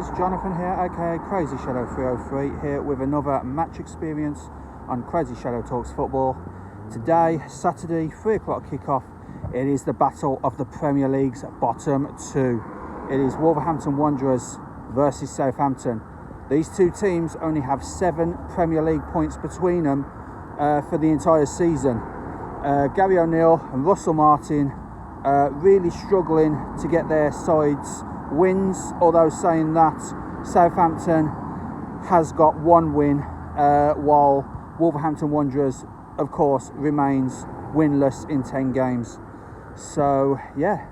guys, Jonathan here, aka Crazy Shadow 303, here with another match experience on Crazy Shadow Talks Football. Today, Saturday, 3 o'clock kickoff. It is the battle of the Premier League's bottom two. It is Wolverhampton Wanderers versus Southampton. These two teams only have 7 Premier League points between them for the entire season. Gary O'Neill and Russell Martin really struggling to get their sides wins, although saying that Southampton has got 1 win, while Wolverhampton Wanderers, of course, remains winless in 10 games. So yeah,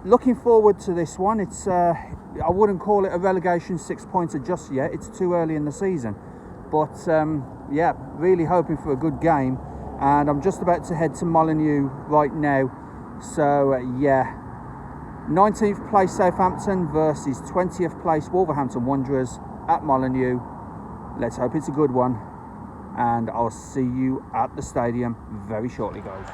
looking forward to this one. It's I wouldn't call it a relegation 6-pointer just yet, it's too early in the season, but yeah, really hoping for a good game. And I'm just about to head to Molineux right now. So yeah, 19th place Southampton versus 20th place Wolverhampton Wanderers at Molineux. Let's hope it's a good one, and I'll see you at the stadium very shortly, guys.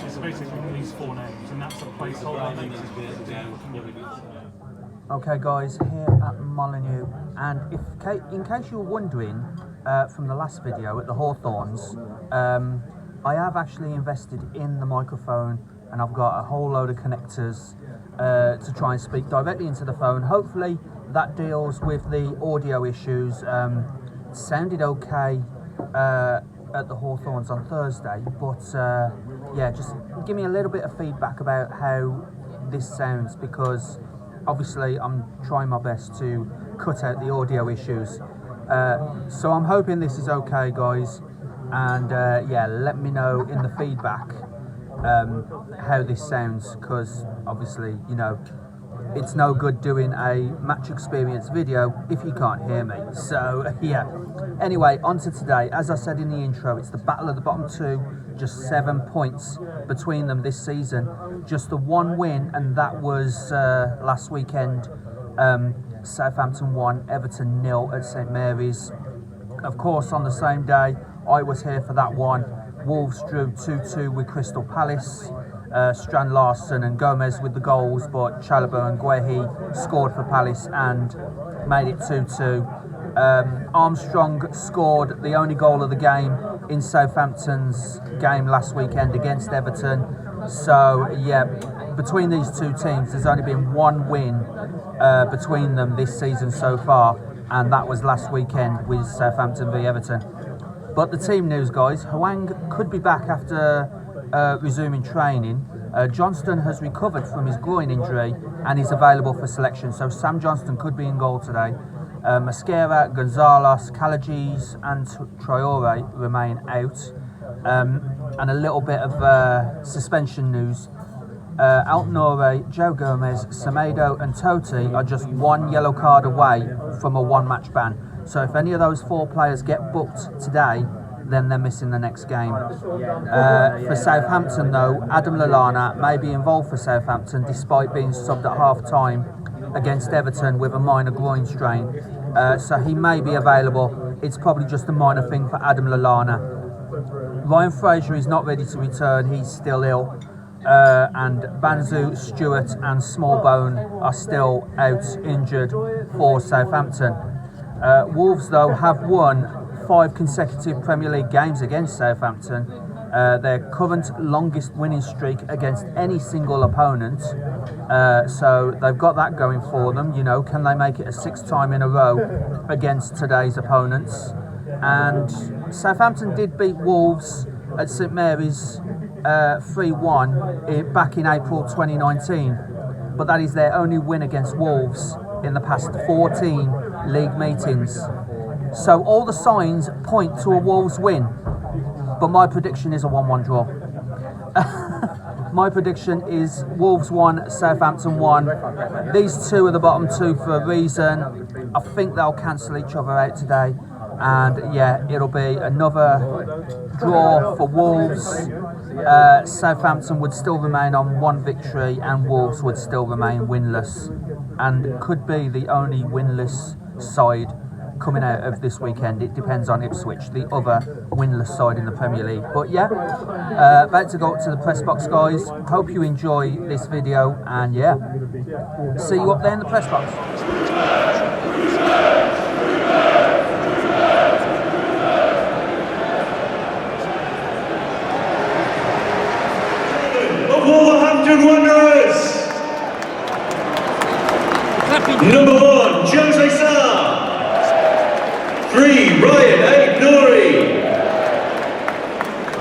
So basically these 4 names, and that's a placeholder. Okay guys, here at Molineux, and in case you're wondering from the last video at the Hawthorns, I have actually invested in the microphone, and I've got a whole load of connectors to try and speak directly into the phone. Hopefully that deals with the audio issues. Sounded okay at the Hawthorns on Thursday, but yeah, just give me a little bit of feedback about how this sounds, because obviously I'm trying my best to cut out the audio issues. So I'm hoping this is okay, guys, and yeah, let me know in the feedback how this sounds, because obviously, you know, it's no good doing a match experience video if you can't hear me. So yeah, anyway, on to today. As I said in the intro, it's the battle of the bottom two, just 7 points between them this season, just the 1 win, and that was last weekend. Southampton 1, Everton 0 at St Mary's. Of course, on the same day, I was here for that one. Wolves drew 2-2 with Crystal Palace. Strand Larson and Gomez with the goals, but Chalobah and Guehi scored for Palace and made it 2-2. Armstrong scored the only goal of the game in Southampton's game last weekend against Everton. So yeah, between these two teams, there's only been 1 win between them this season so far, and that was last weekend with Southampton v Everton. But the team news, guys: Hwang could be back after resuming training. Johnston has recovered from his groin injury and is available for selection, so Sam Johnston could be in goal today. Mascara, Gonzalez, Kalajis and Traore remain out. And a little bit of suspension news. Altnore, Joe Gomez, Semedo and Totti are just 1 yellow card away from a 1-match ban. So if any of those 4 players get booked today, then they're missing the next game. For Southampton though, Adam Lallana may be involved for Southampton despite being subbed at half-time against Everton with a minor groin strain. So he may be available. It's probably just a minor thing for Adam Lallana. Ryan Fraser is not ready to return, he's still ill. And Banzu, Stewart and Smallbone are still out injured for Southampton. Wolves though have won 5 consecutive Premier League games against Southampton, their current longest winning streak against any single opponent. So they've got that going for them. You know, can they make it a 6th time in a row against today's opponents? And Southampton did beat Wolves at St Mary's 3-1 back in April 2019, but that is their only win against Wolves in the past 14 league meetings. So all the signs point to a Wolves win, but my prediction is a 1-1 draw. My prediction is Wolves 1, Southampton 1. These two are the bottom two for a reason. I think they'll cancel each other out today. And yeah, it'll be another draw for Wolves. Southampton would still remain on 1 victory and Wolves would still remain winless and could be the only winless side coming out of this weekend. It depends on Ipswich, the other winless side in the Premier League. But yeah, about to go up to the press box, guys. Hope you enjoy this video, and yeah, see you up there in the press box. Wolverhampton Wanderers. Number 1, Jose Sarr. 3, Ryan Aid-Nouri.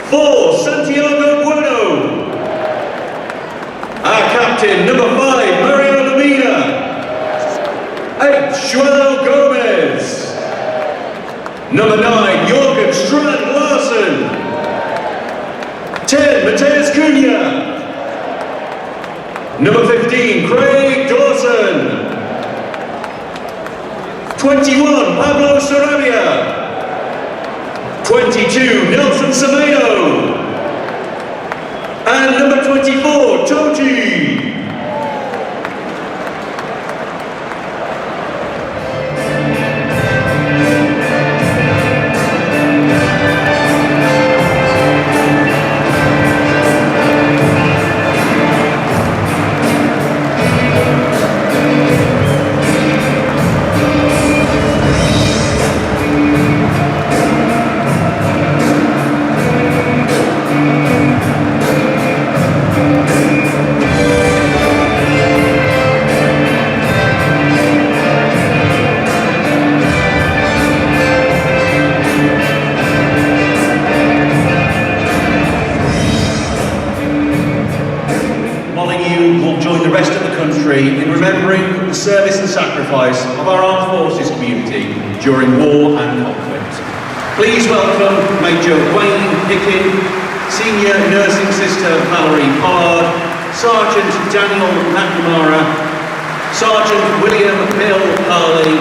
4, Santiago Bueno. Our captain, number 5, Mario Lemina. 8, Joao Gomez. Number 9, Jorgen Strand Larsen. 10, Mateus Cunha. Number 15, Craig Dawson. 21, Pablo Sarabia. 22, Nelson Semedo. And number 24, Toji. Molineux will join the rest of the country in remembering the service and sacrifice of our armed forces community during war and conflict. Please welcome Major Wayne Pickin, Senior Nursing Sister Valerie Pollard, Sergeant Daniel McNamara, Sergeant William Bill Harley,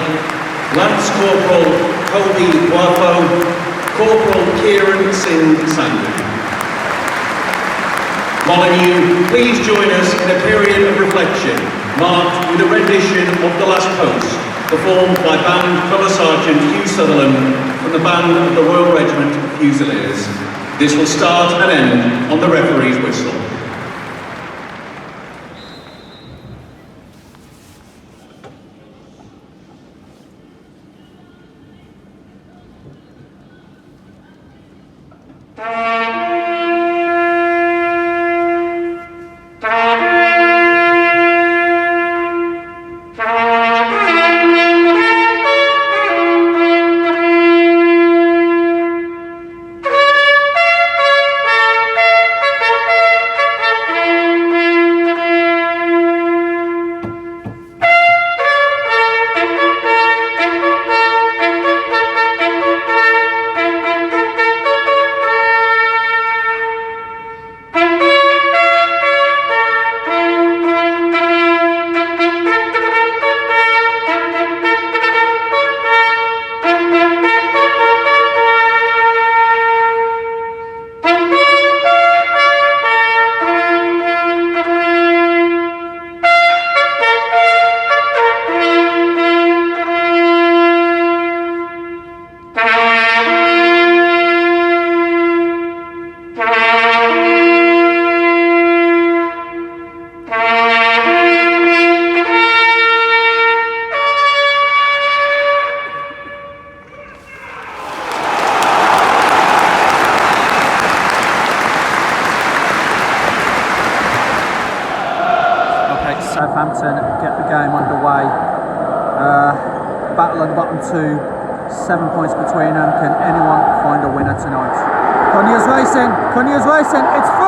Lance Corporal Colby Wafo, Corporal Kieran Singh Sandhu. Molineux, please join us in a period of reflection, marked with a rendition of The Last Post, performed by Band Colour Sergeant Hugh Sutherland from the Band of the Royal Regiment of Fusiliers. This will start and end on the referee's whistle. Southampton get the game underway. Battle of the bottom two, 7 points between them. Can anyone find a winner tonight? Cunya's racing, it's through!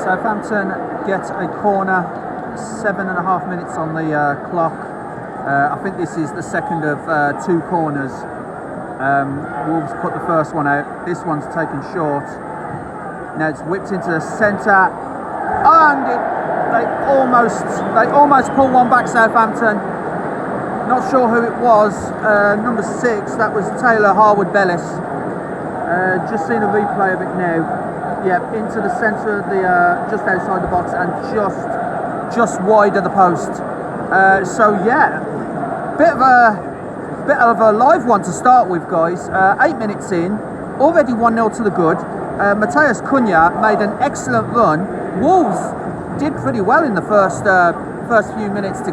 Southampton get a corner, 7.5 minutes on the clock. I think this is the second of 2 corners. Wolves put the first one out. This one's taken short. Now it's whipped into the centre, and they almost pull one back. Southampton. Not sure who it was. Number 6. That was Taylor Harwood-Bellis. Just seen a replay of it now. Yeah, into the centre of the, just outside the box and just wide of the post. So yeah, bit of a live one to start with, guys. 8 minutes in, already 1-0 to the good. Matheus Cunha made an excellent run. Wolves did pretty well in the first few minutes to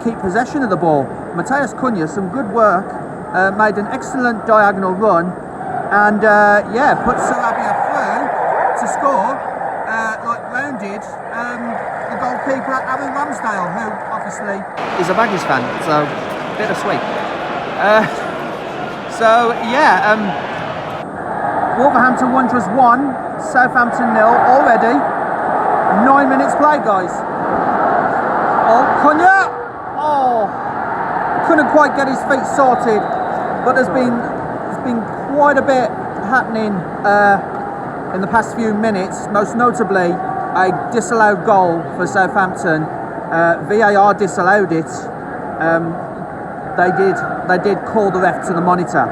keep possession of the ball. Matheus Cunha, some good work. Made an excellent diagonal run, and yeah, put Sarabia through to score, like rounded the goalkeeper Aaron Ramsdale, who obviously is a Baggies fan, so bittersweet. So yeah, Wolverhampton Wanderers 1, Southampton 0 already. 9 minutes played, guys. Oh, Cunha! Oh, couldn't quite get his feet sorted, but there's been quite a bit happening in the past few minutes, most notably a disallowed goal for Southampton. VAR disallowed it. They did call the ref to the monitor.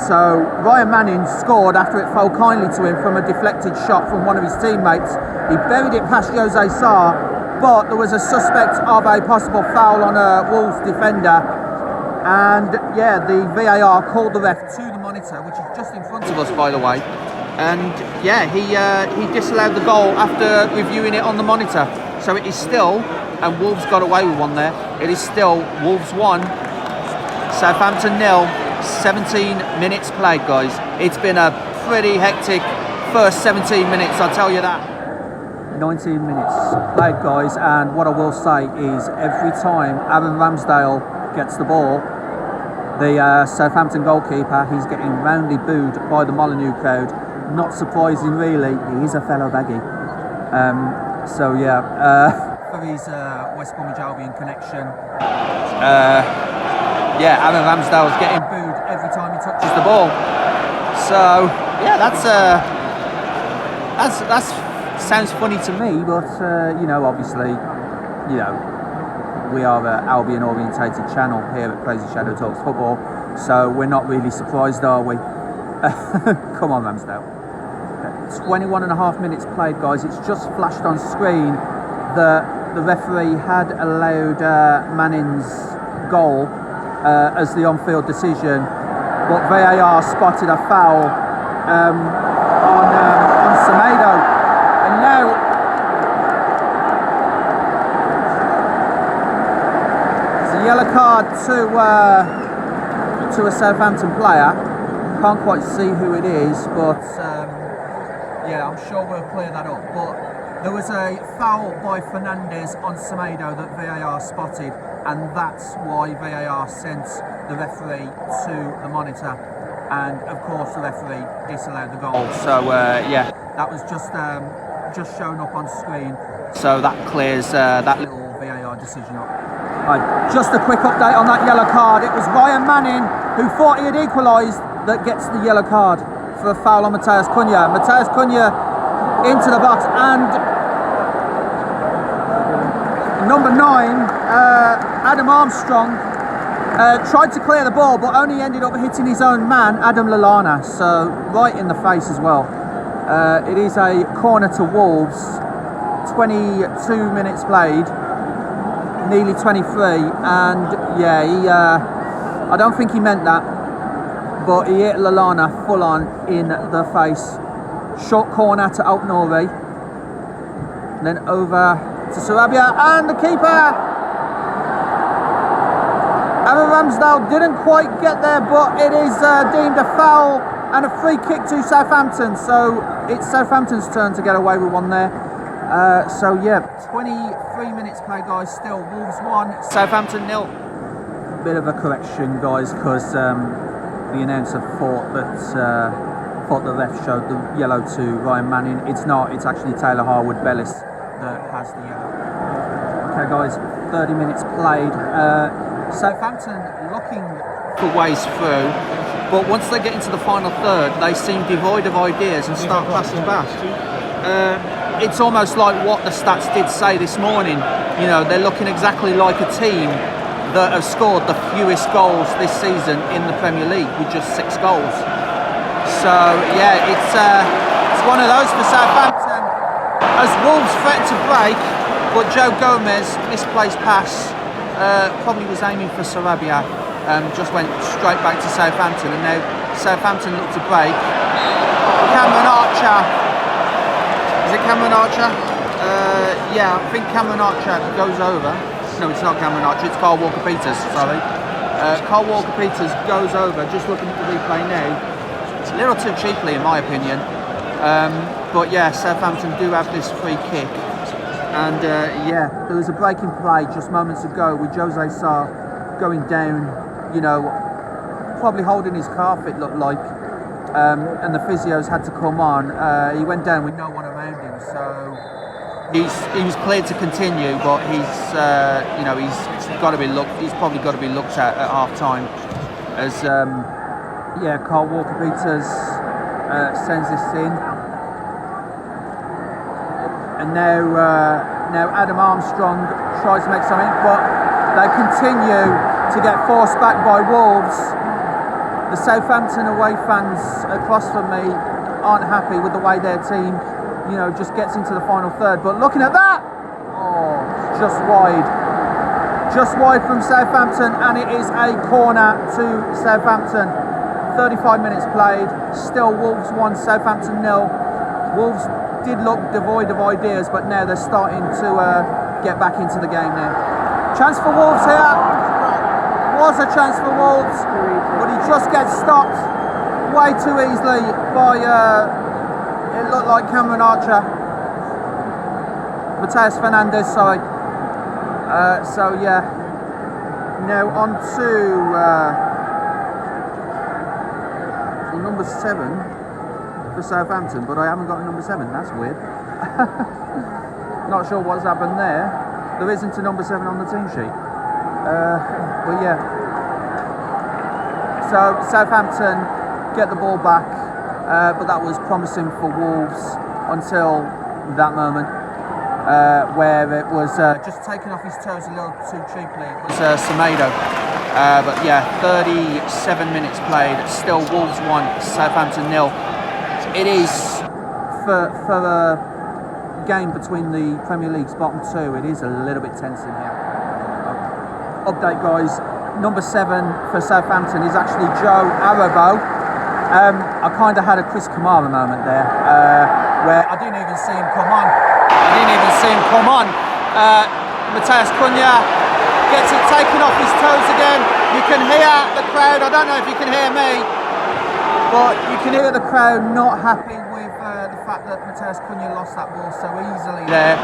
So Ryan Manning scored after it fell kindly to him from a deflected shot from one of his teammates. He buried it past Jose Sarr, but there was a suspect of a possible foul on a Wolves defender. And yeah, the VAR called the ref to the monitor, which is just in front of us, by the way. And yeah, he disallowed the goal after reviewing it on the monitor. So it is still, and Wolves got away with one there, it is still Wolves 1, Southampton 0, 17 minutes played, guys. It's been a pretty hectic first 17 minutes, I'll tell you that. 19 minutes played, guys, and what I will say is every time Aaron Ramsdale gets the ball, the Southampton goalkeeper, he's getting roundly booed by the Molineux crowd. Not surprising, really. He is a fellow Baggy. So yeah, for his West Bromwich Albion connection, yeah, Aaron Ramsdale's getting booed every time he touches the ball. So yeah, that's sounds funny to me, but you know, obviously, you know, we are an Albion orientated channel here at Crazy Shadow Talks Football, so we're not really surprised, are we? Come on, Ramsdale. 21.5 minutes played, guys. It's just flashed on screen that the referee had allowed Manning's goal as the on-field decision, but VAR spotted a foul on Semedo, and now it's a yellow card to a Southampton player. Can't quite see who it is, but yeah, I'm sure we'll clear that up. But there was a foul by Fernandez on Semedo that VAR spotted, and that's why VAR sent the referee to the monitor, and of course the referee disallowed the goal. So yeah, that was just shown up on screen, so that clears that little VAR decision up. Just a quick update on that yellow card. It was Ryan Manning, who thought he had equalised, that gets the yellow card for a foul on Matheus Cunha. Matheus Cunha into the box, and number 9, Adam Armstrong, tried to clear the ball, but only ended up hitting his own man, Adam Lallana, so right in the face as well. It is a corner to Wolves. 22 minutes played, nearly 23, and yeah, I don't think he meant that, but he hit Lallana full on in the face. Short corner to Altnori. Then over to Sarabia and the keeper. Aaron Ramsdale didn't quite get there, but it is deemed a foul and a free kick to Southampton. So it's Southampton's turn to get away with one there. So yeah, 23 minutes play, guys. Still Wolves 1, Southampton 0. Bit of a correction, guys, because the announcer thought the ref showed the yellow to Ryan Manning. It's not. It's actually Taylor Harwood-Bellis that has the yellow. Okay, guys. 30 minutes played. Southampton looking for ways through, but once they get into the final third, they seem devoid of ideas and start passing back. It's almost like what the stats did say this morning. You know, they're looking exactly like a team that have scored the fewest goals this season in the Premier League with just 6 goals. So yeah, it's one of those for Southampton as Wolves threatened to break, but Joe Gomez misplaced pass. Probably was aiming for Sarabia, just went straight back to Southampton, and now Southampton look to break. Cameron Archer, is it Cameron Archer? Yeah, I think Cameron Archer goes over. No, it's not Cameron Archer, it's Carl Walker-Peters, sorry. Carl Walker-Peters goes over, just looking at the replay now. A little too cheaply in my opinion. But yeah, Southampton do have this free kick. And yeah, there was a break in play just moments ago with Jose Sarr going down, you know, probably holding his calf, it looked like, and the physios had to come on. He went down with no one around him, so he was cleared to continue, but he's you know, he's probably got to be looked at half time as yeah, Carl Walker-Peters sends this in. And now Adam Armstrong tries to make something, but they continue to get forced back by Wolves. The Southampton away fans across from me aren't happy with the way their team, you know, just gets into the final third. But looking at that, oh, just wide from Southampton, and it is a corner to Southampton. 35 minutes played, still Wolves 1, Southampton 0. Wolves did look devoid of ideas, but now they're starting to get back into the game now. Chance for Wolves here. Was a chance for Wolves, but he just gets stopped way too easily by, it looked like Cameron Archer. Mateus Fernandes, sorry. So yeah, now on to number 7. For Southampton, but I haven't got a number 7. That's weird. Not sure what's happened there. There isn't a number 7 on the team sheet. But yeah. So Southampton get the ball back, but that was promising for Wolves until that moment, where it was just taken off his toes a little too cheaply. It was Semedo. But yeah, 37 minutes played. Still Wolves 1, Southampton 0. It is for a game between the Premier League's bottom 2. It is a little bit tense in here. Update, guys. Number 7 for Southampton is actually Joe Arabo. I kind of had a Chris Kamara moment there, where I didn't even see him come on. Matheus Cunha gets it taken off his toes again. You can hear the crowd. I don't know if you can hear me, but you can hear the crowd not happy with the fact that Matheus Cunha lost that ball so easily there.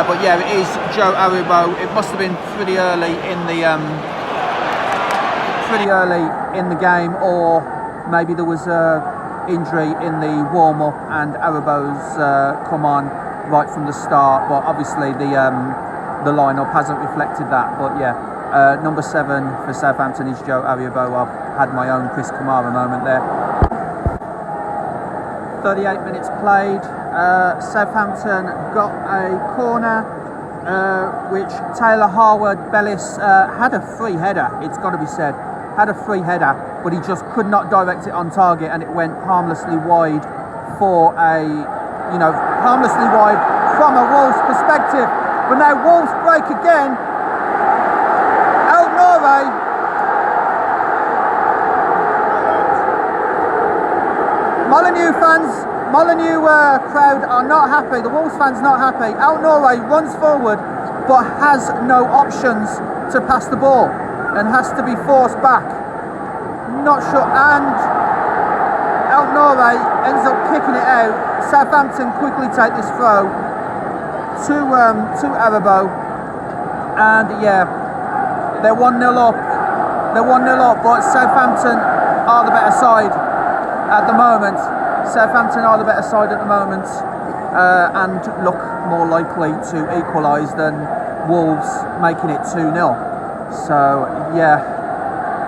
But yeah, it is Joe Aribo. It must have been pretty early in the game, or maybe there was a injury in the warm-up and Aribo's come on right from the start. But obviously the lineup hasn't reflected that. But yeah, number 7 for Southampton is Joe Aribo. I've had my own Chris Kamara moment there. 38 minutes played. Southampton got a corner, which Taylor Harwood-Bellis had a free header, it's got to be said. Had a free header, but he just could not direct it on target, and it went harmlessly wide for a, you know, harmlessly wide from a Wolves perspective. But now Wolves break again. Altnori. Molineux fans, Molineux crowd are not happy. The Wolves fans not happy. El Noure runs forward, but has no options to pass the ball and has to be forced back. Not sure, and El Noure ends up kicking it out. Southampton quickly take this throw to Arabo, and yeah, they're 1-0 up. They're 1-0 up, but Southampton are the better side at the moment. Southampton are the better side at the moment, and look more likely to equalise than Wolves making it 2-0. So yeah,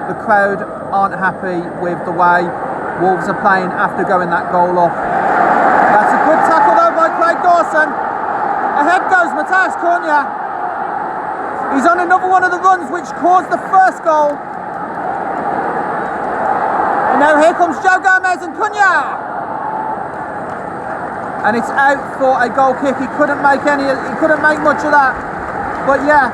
the crowd aren't happy with the way Wolves are playing after going that goal up. That's a good tackle though by Craig Dawson. Ahead goes Matthias Cunha. He's on another one of the runs which caused the first goal. And now here comes Joe Gomez and Cunha. And it's out for a goal kick. He couldn't make much of that. But yeah,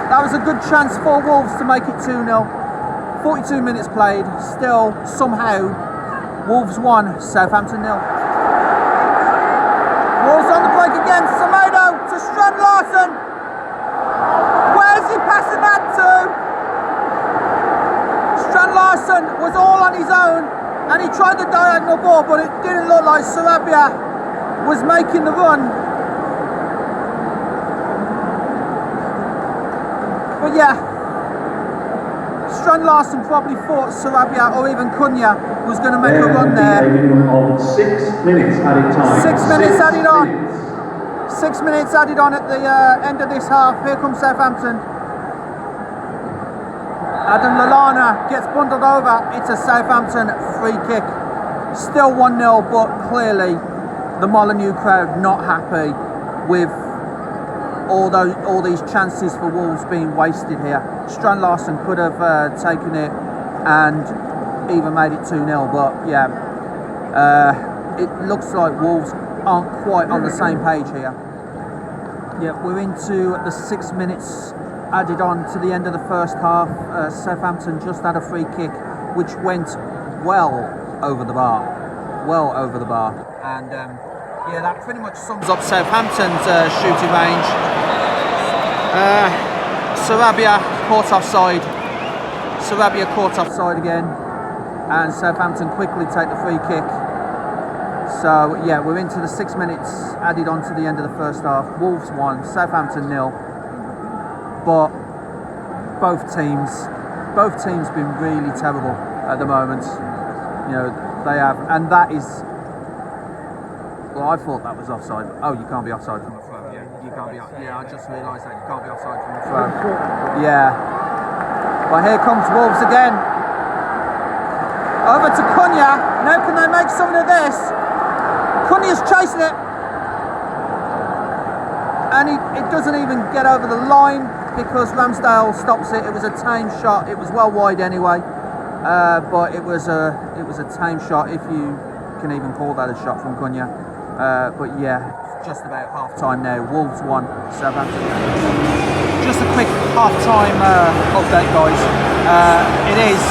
that was a good chance for Wolves to make it 2-0. 42 minutes played. Still, somehow, Wolves 1, Southampton 0. Wolves on the break again. Semedo to Strand Larsen. Where's he passing that to? Strand Larsen was all on his own, and he tried the diagonal ball, but it didn't look like Sarabia was making the run. But yeah, Strand Larsen probably thought Sarabia or even Cunha was going to make a run there. 6 minutes added time. 6 minutes added on. 6 minutes added on at the end of this half. Here comes Southampton. Adam Lallana gets bundled over. It's a Southampton free kick. Still 1-0, but clearly the Molineux crowd not happy with all these chances for Wolves being wasted here. Strand Larsen could have taken it and even made it 2-0, but yeah, it looks like Wolves aren't quite on the same page here. Yeah, we're into the 6 minutes added on to the end of the first half. Southampton just had a free kick which went well over the bar. And yeah, that pretty much sums up Southampton's shooting range. Sarabia caught offside again, and Southampton quickly take the free kick. So yeah, we're into the 6 minutes added on to the end of the first half. Wolves 1, Southampton 0. But both teams been really terrible at the moment. You know, they have, and that is. Well, I thought that was offside. Oh, you can't be offside from a throw. Yeah, you can't be. Yeah, I just realised that you can't be offside from a throw. Yeah. Well, here comes Wolves again. Over to Cunha. Now can they make something of this? Cunha's chasing it, and it doesn't even get over the line because Ramsdale stops it. It was a tame shot. It was well wide anyway, but it was a tame shot, if you can even call that a shot from Cunha. But yeah, just about half time now. Wolves 1, Southampton. Just a quick half time update, guys. It is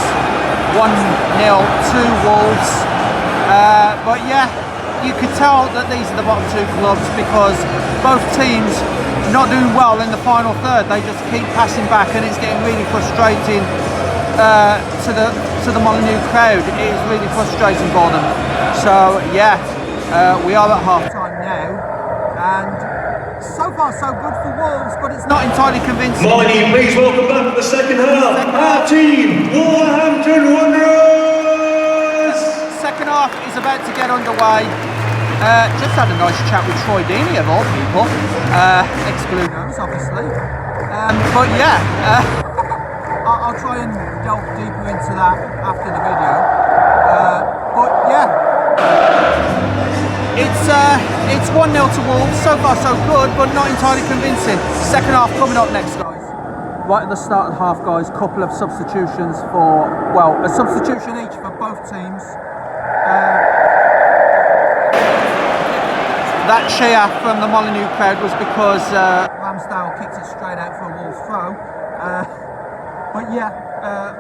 1-0 to Wolves. But yeah, you could tell that these are the bottom two clubs because both teams not doing well in the final third. They just keep passing back, and it's getting really frustrating to the Molineux crowd. It is really frustrating for them. So yeah, we are at half time now, and so far so good for Wolves, but it's not entirely convincing. Molineux, please welcome back for the second half. Our team, Wolverhampton Wanderers. Second half is about to get underway. Just had a nice chat with Troy Deeney of all people, ex-Molineux obviously. But yeah, I'll try and delve deeper into that after the video. But yeah, it's 1-0 to Wolves. So far so good, but not entirely convincing. Second half coming up next, guys. Right at the start of the half, guys, couple of substitutions for, well, a substitution each for both teams. That cheer from the Molineux crowd was because Ramsdale kicked it straight out for a Wolves throw. But yeah,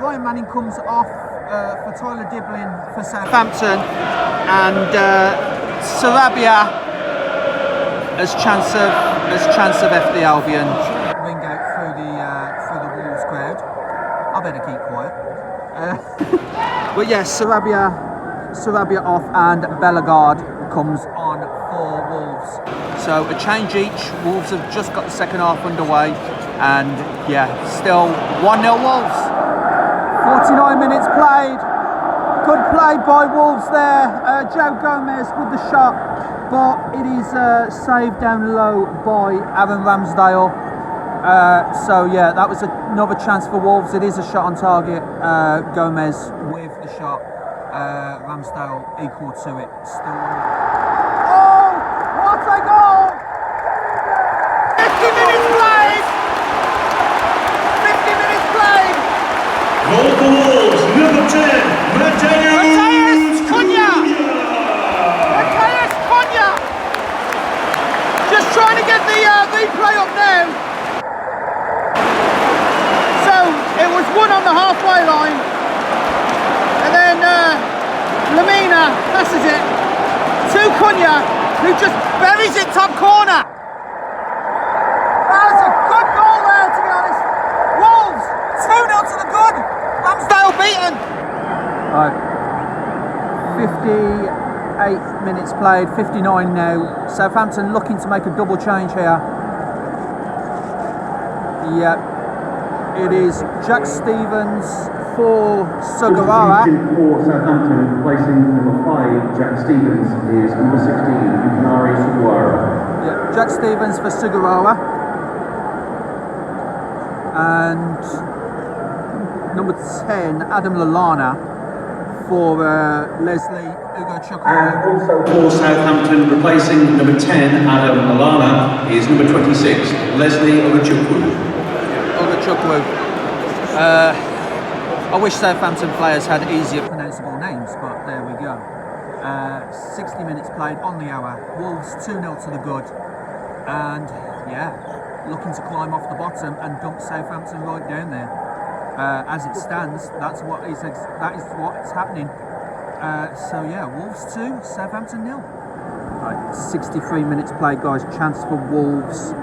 Ryan Manning comes off for Tyler Diblin for Southampton, and Sarabia as chance of FD Albion. Ring out through the Wolves crowd. I better keep quiet. But yes, Sarabia off and Bellegarde comes on for Wolves. So a change each. Wolves have just got the second half underway, and yeah, still 1-0 Wolves. 49 minutes played. Good play by Wolves there. Joe Gomez with the shot, but it is saved down low by Aaron Ramsdale. So yeah, that was another chance for Wolves. It is a shot on target. Gomez with the shot. Ramsdale equal to it. Still. Oh, what a goal! 50 minutes played. 50 minutes played. Goal for Wolves, number 10, Matchday. Cunha! Just trying to get the replay up now. So it was one on the halfway line, and then Lamina passes it to Cunha, who just buries it top corner. That was a good goal there, to be honest. Wolves 2-0 to the good. Ramsdale beaten. Right. 58 minutes played, 59 now. Southampton looking to make a double change here. Yep. It is Jack Stevens for Sugawara. For Southampton, replacing number 5, Jack Stevens, is number 16, Sugawara. Yeah, Jack Stevens for Sugawara. And number 10, Adam Lallana for Leslie Ugochukwu. And also for Southampton, replacing number 10, Adam Lallana, is number 26, Leslie Ugochukwu. I wish Southampton players had easier pronounceable names, but there we go. 60 minutes played on the hour. Wolves 2-0 to the good, and yeah, looking to climb off the bottom and dump Southampton right down there. As it stands, that is what's happening. So yeah, Wolves 2, Southampton 0. Right, 63 minutes played, guys. Chance for Wolves.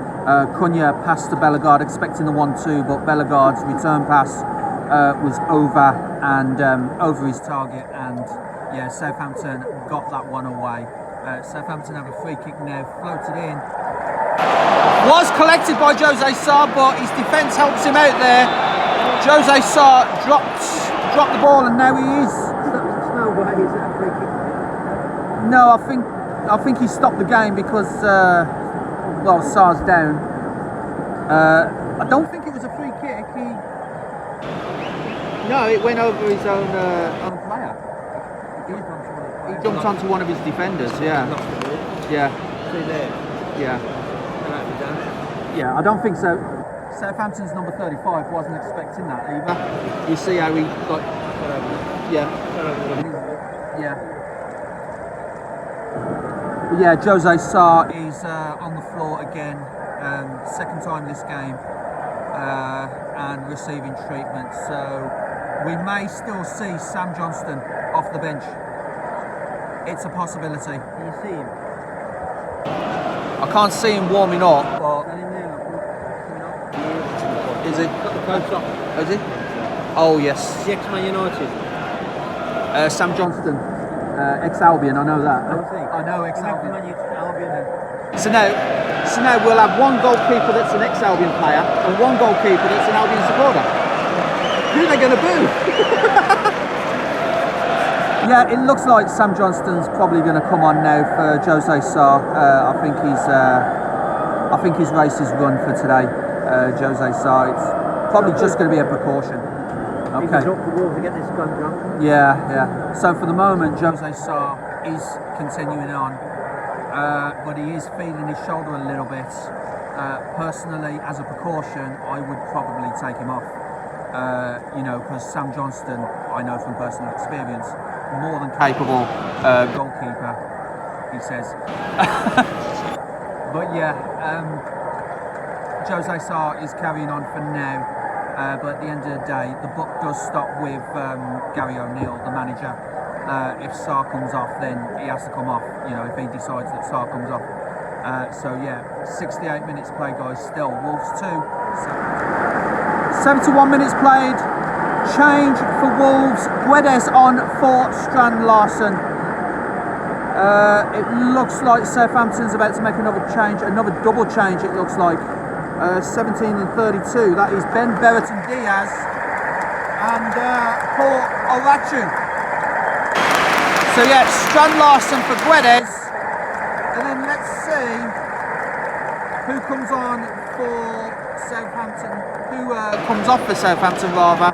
Cunha passed to Bellegarde, expecting the 1-2, but Bellegarde's return pass was over his target, and yeah, Southampton got that one away. Southampton have a free kick now, floated in. Was collected by Jose Sarr, but his defence helps him out there. Jose Sarr dropped the ball, and now he is. There's no way he's a free kick. No, I think he stopped the game because well, Sarr's down. I don't think it was a free kick. No, it went over his own player. He jumped onto one of his defenders. Yeah. Yeah. Yeah. Yeah. I don't think so. Southampton's number 35 wasn't expecting that either. You see how he got. Yeah. Yeah. But yeah, Jose Sarr is on the floor again, second time this game, and receiving treatment. So we may still see Sam Johnston off the bench. It's a possibility. Can you see him? I can't see him warming up, but is it? Got the coat on. Is it? Oh yes. The ex-Man United. Sam Johnston, ex-Albion. I know that. I know Ex-Albion. So now we'll have one goalkeeper that's an ex-Albion player and one goalkeeper that's an Albion supporter. Who are they going to boo? Yeah, it looks like Sam Johnston's probably going to come on now for Jose Sarr. I think his race is run for today. Jose Sarr. It's probably just going to be a precaution. Okay. Yeah. So for the moment, Jose Sarr is continuing on, but he is feeling his shoulder a little bit. Personally, as a precaution, I would probably take him off. Because Sam Johnston, I know from personal experience, more than capable goalkeeper, he says. But yeah, Jose Sarr is carrying on for now. But at the end of the day, the buck does stop with Gary O'Neill, the manager. If Sarr comes off, then he has to come off, you know, if he decides that Sarr comes off. So yeah, 68 minutes played, guys, still Wolves 2. 71 minutes played, change for Wolves, Guedes on for Strand Larsen. It looks like Southampton's about to make another change, another double change it looks like. 17 and 32, that is Ben Berreton Diaz and Paul Orachu. So yeah, Strand Larsen for Guedes, and then let's see who comes on for Southampton, who comes off for Southampton rather,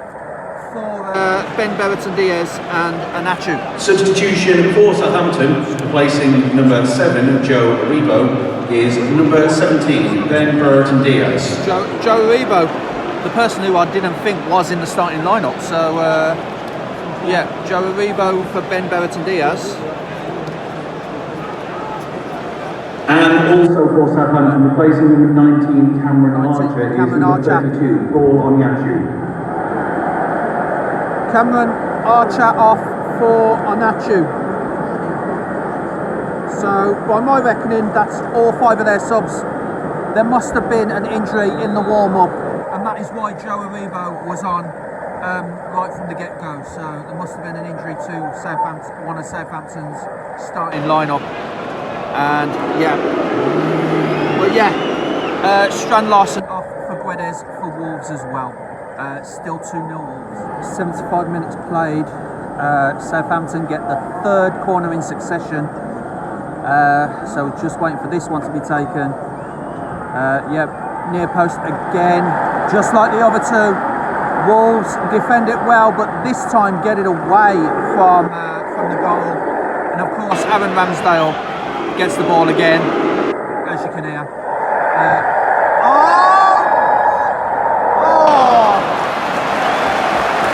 for Ben Berreton Diaz and Anachu. Substitution for Southampton, replacing number 7, Joe Aribo, is number 17, Ben Berreton Diaz. Joe Aribo, the person who I didn't think was in the starting lineup, so yeah, Joe Aribo for Ben Berreton Diaz. And also for Southampton, replacing number 19, Cameron Archer, Cameron is number Archer. 32, Paul Onyachu. Cameron Archer off for Anachu. So by my reckoning, that's all 5 of their subs. There must have been an injury in the warm-up, and that is why Joe Aribo was on right from the get-go. So there must have been an injury to Southampton, one of Southampton's starting lineup. And yeah, but yeah, Strand Larsen off for Guedes for Wolves as well. Still 2-0 Wolves. 75 minutes played. Southampton get the 3rd corner in succession. So just waiting for this one to be taken. Yeah, near post again, just like the other 2. Wolves defend it well, but this time get it away from the goal. And of course, Aaron Ramsdale gets the ball again, as you can hear.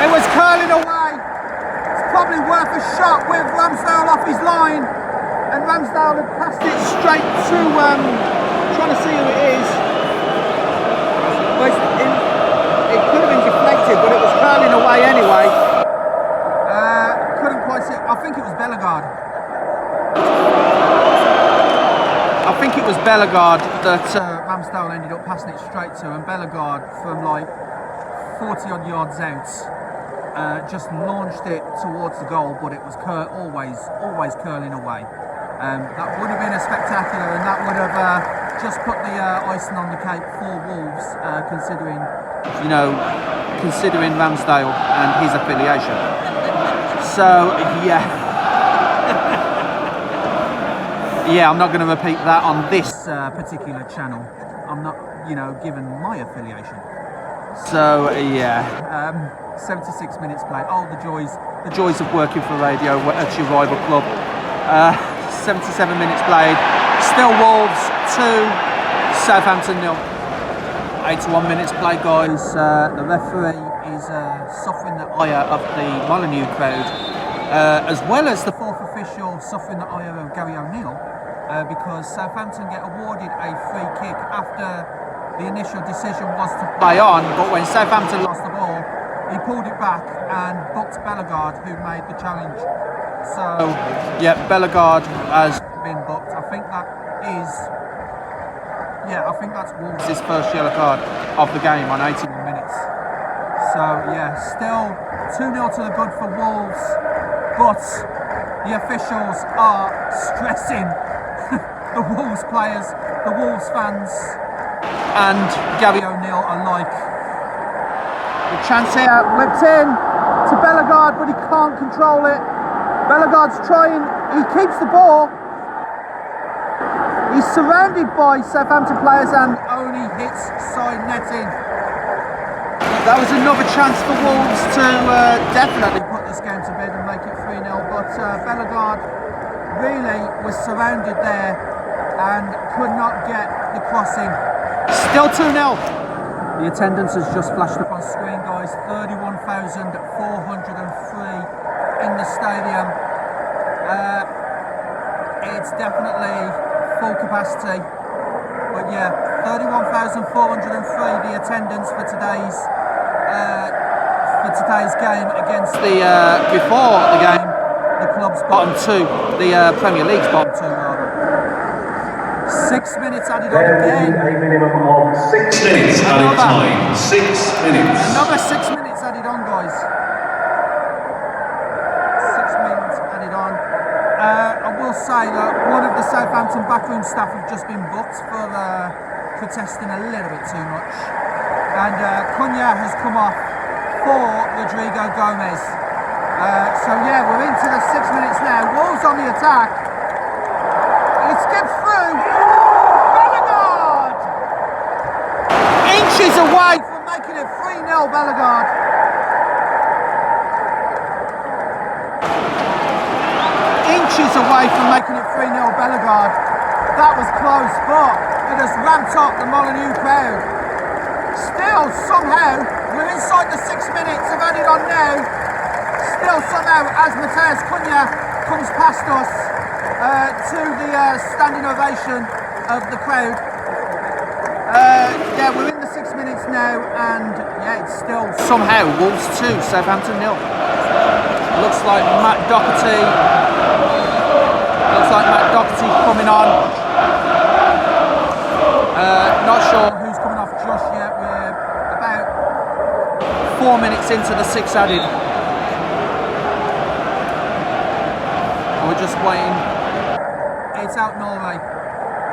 It was curling away. It's probably worth a shot with Ramsdale off his line, and Ramsdale had passed it straight to, trying to see who it is. Well, it could have been deflected, but it was curling away anyway. Couldn't quite see it. I think it was Bellegarde. I think it was Bellegarde that Ramsdale ended up passing it straight to, and Bellegarde from like 40 odd yards out just launched it towards the goal, but it was always curling away. That would have been a spectacular, and that would have just put the icing on the cake for Wolves, considering Ramsdale and his affiliation. So yeah. Yeah, I'm not going to repeat that on this particular channel. I'm not, given my affiliation. So yeah, 76 minutes played. Oh, the joys of working for radio at your rival club. 77 minutes played. Still Wolves 2, Southampton 0. 81 minutes played, guys. The referee is suffering the ire of the Molineux crowd, as well as the 4th official suffering the ire of Gary O'Neill. Because Southampton get awarded a free kick after the initial decision was to play on, but when Southampton lost the ball, he pulled it back and booked Bellegarde, who made the challenge. So, yeah, Bellegarde has been booked. I think that's Wolves' first yellow card of the game on 81 minutes. So, yeah, still 2-0 to the good for Wolves, but the officials are stressing the Wolves players, the Wolves fans, and Gary O'Neill alike. The chance here, whipped in to Bellegarde, but he can't control it. Bellegarde's trying, he keeps the ball. He's surrounded by Southampton players and only hits side netting. That was another chance for Wolves to definitely put this game to bed and make it 3-0, but Bellegarde really was surrounded there and could not get the crossing. Still 2-0. The attendance has just flashed up on screen, guys. 31,403 in the stadium. It's definitely full capacity. But yeah, 31,403 the attendance for today's game against the before the game. the club's bottom two, the Premier League's bottom two rather. 6 minutes added on again. A minimum of 6 minutes added time. 6 minutes. Another 6 minutes added on, guys. 6 minutes added on. I will say that one of the Southampton backroom staff have just been booked for protesting a little bit too much. And Cunha has come off for Rodrigo Gomez. So yeah, we're into the 6 minutes now. Wolves on the attack. It skips through. Bellegarde! Inches away from making it 3-0, Bellegarde. Inches away from making it 3-0, Bellegarde. That was close, but it has ramped up the Molineux crowd. Still, somehow, we're inside the 6 minutes of added on now. Still, somehow, as Matheus Cunha comes past us to the standing ovation of the crowd. Yeah, we're in the 6 minutes now, and yeah, it's still somehow Wolves 2, Southampton 0. Looks like Matt Doherty. Looks like Matt Doherty coming on. Not sure who's coming off just yet. We're about 4 minutes into the 6 added. We're just waiting. It's out Norway.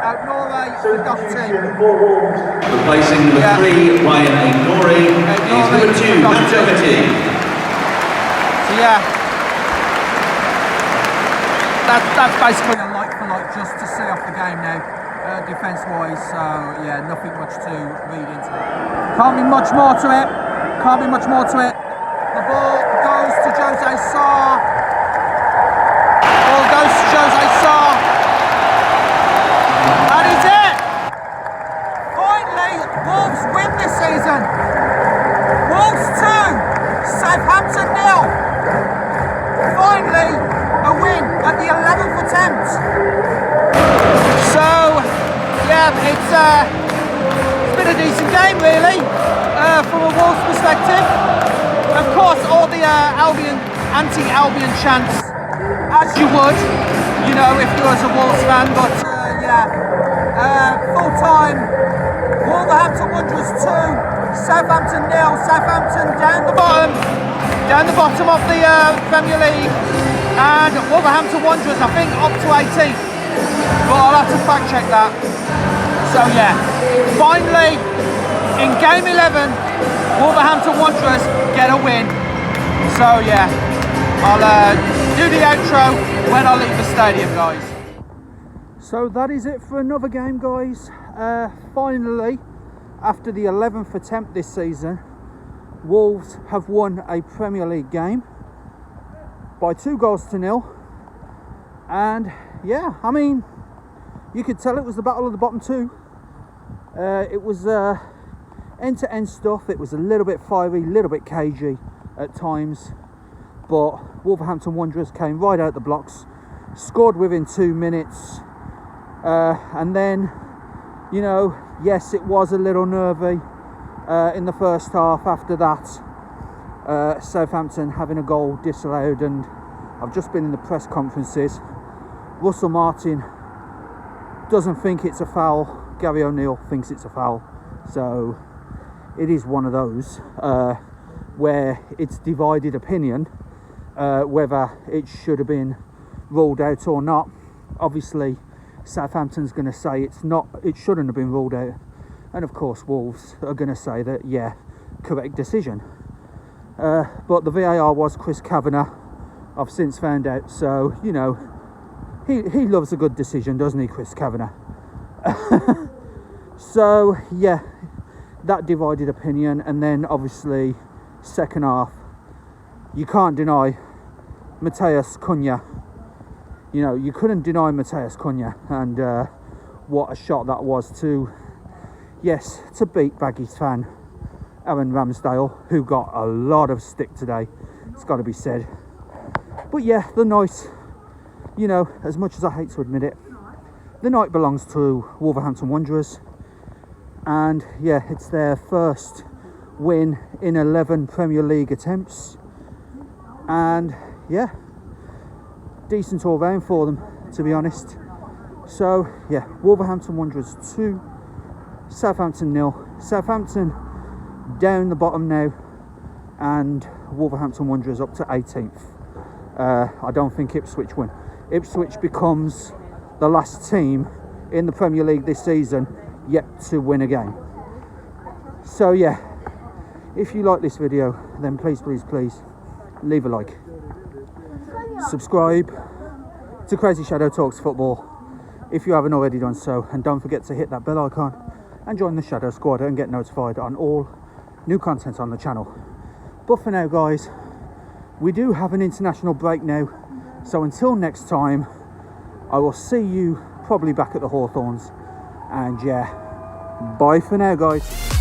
Out Norway for Doherty. Replacing number 3, Ryan Aït-Nouri, is number 2, Matt Doherty. So yeah, that's basically a like for like just to see off the game now, defence-wise. So yeah, nothing much to read into it. Can't be much more to it. Can't be much more to it. The ball goes to Jose Sarr. Ball goes to Jose Sarr. That is it. Finally, Wolves win this season. Wolves 2, Southampton 0. Finally, a win at the 11th attempt. So, yeah, it's been a decent game, really, from a Wolves perspective. Of course, all the anti-Albion chants, as you would, you know, if you was a Wolves fan. But yeah, full-time, Wolverhampton Wanderers 2, Southampton 0. Southampton down the bottom of the Premier League, and Wolverhampton Wanderers, I think, up to 18th, but I'll have to fact check that. So yeah, finally, in game 11, Wolverhampton Wanderers get a win. So yeah, I'll do the outro when I leave the stadium, guys. So that is it for another game, guys. Finally, after the 11th attempt this season, Wolves have won a Premier League game by 2-0. And yeah, I mean, you could tell it was the battle of the bottom two. It was end-to-end stuff. It was a little bit fiery, a little bit cagey at times, but Wolverhampton Wanderers came right out the blocks, scored within 2 minutes, and then, you know, yes, it was a little nervy in the first half. After that, Southampton having a goal disallowed, and I've just been in the press conferences. Russell Martin doesn't think it's a foul. Gary O'Neill thinks it's a foul. So it is one of those where it's divided opinion whether it should have been ruled out or not. Obviously, Southampton's going to say it shouldn't have been ruled out, and of course Wolves are going to say that, yeah, correct decision. But the VAR was Chris Kavanagh, I've since found out. So, you know, he loves a good decision, doesn't he, Chris Kavanagh? So yeah, that divided opinion. And then obviously second half, you can't deny Mattheus Cunha. You know, you couldn't deny Mattheus Cunha, and what a shot that was to beat Baggies fan Aaron Ramsdale, who got a lot of stick today, it's got to be said. But yeah, the night, you know, as much as I hate to admit it, the night belongs to Wolverhampton Wanderers, and yeah, it's their first win in 11 Premier League attempts, and yeah, decent all round for them, to be honest. So yeah, Wolverhampton Wanderers 2, Southampton 0. Southampton down the bottom now, and Wolverhampton Wanderers up to 18th. I don't think Ipswich win. Ipswich becomes the last team in the Premier League this season yet to win a game. So yeah, if you like this video, then please leave a like, subscribe to Crazy Shadow Talks Football if you haven't already done so, and don't forget to hit that bell icon and join the Shadow Squad and get notified on all new content on the channel. But for now guys, we do have an international break now, so until next time, I will see you probably back at the Hawthorns, and yeah, bye for now guys.